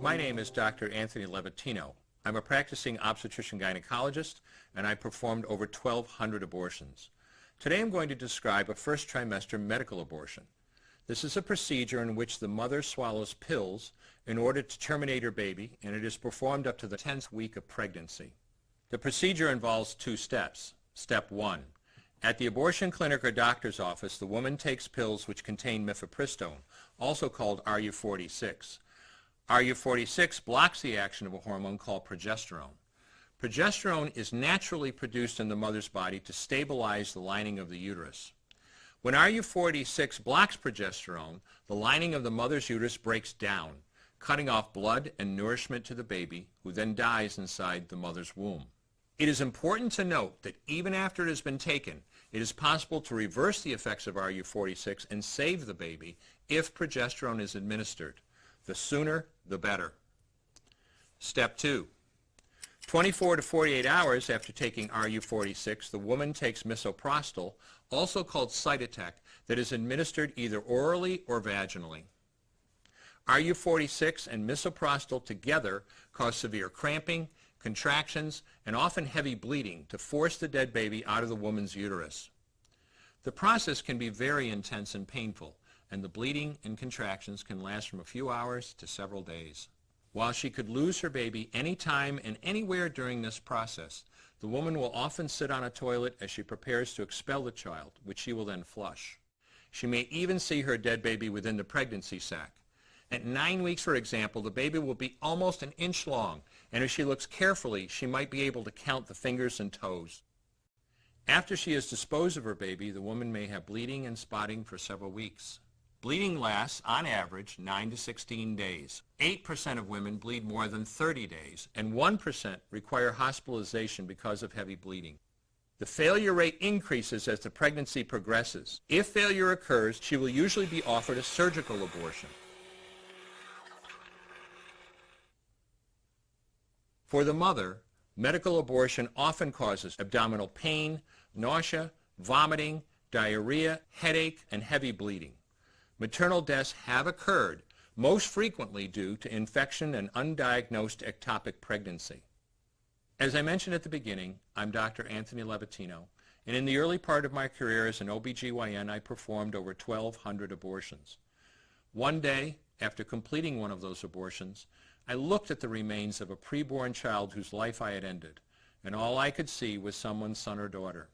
My name is Dr. Anthony Levatino. I'm a practicing obstetrician-gynecologist, and I performed over 1,200 abortions. Today I'm going to describe a first trimester medical abortion. This is a procedure in which the mother swallows pills in order to terminate her baby, and it is performed up to the 10th week of pregnancy. The procedure involves 2 steps. Step 1. At the abortion clinic or doctor's office, the woman takes pills which contain mifepristone, also called RU46. RU46 blocks the action of a hormone called progesterone. Progesterone is naturally produced in the mother's body to stabilize the lining of the uterus. When RU46 blocks progesterone, the lining of the mother's uterus breaks down, cutting off blood and nourishment to the baby, who then dies inside the mother's womb. It is important to note that even after it has been taken, it is possible to reverse the effects of RU46 and save the baby if progesterone is administered. The sooner, the better. Step 2. 24 to 48 hours after taking RU46, the woman takes misoprostol, also called Cytotec, that is administered either orally or vaginally. RU46 and misoprostol together cause severe cramping, contractions, and often heavy bleeding to force the dead baby out of the woman's uterus. The process can be very intense and painful, and the bleeding and contractions can last from a few hours to several days. While she could lose her baby anytime and anywhere during this process, the woman will often sit on a toilet as she prepares to expel the child, which she will then flush. She may even see her dead baby within the pregnancy sac. At 9 weeks, for example, the baby will be almost an inch long, and if she looks carefully, she might be able to count the fingers and toes. After she has disposed of her baby, the woman may have bleeding and spotting for several weeks. Bleeding lasts, on average, 9 to 16 days. 8% of women bleed more than 30 days, and 1% require hospitalization because of heavy bleeding. The failure rate increases as the pregnancy progresses. If failure occurs, she will usually be offered a surgical abortion. For the mother, medical abortion often causes abdominal pain, nausea, vomiting, diarrhea, headache, and heavy bleeding. Maternal deaths have occurred, most frequently due to infection and undiagnosed ectopic pregnancy. As I mentioned at the beginning, I'm Dr. Anthony Levatino, and in the early part of my career as an OBGYN, I performed over 1,200 abortions. One day, after completing one of those abortions, I looked at the remains of a preborn child whose life I had ended, and all I could see was someone's son or daughter.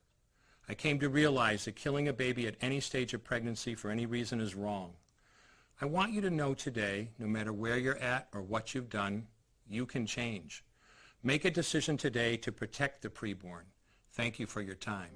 I came to realize that killing a baby at any stage of pregnancy for any reason is wrong. I want you to know today, no matter where you're at or what you've done, you can change. Make a decision today to protect the preborn. Thank you for your time.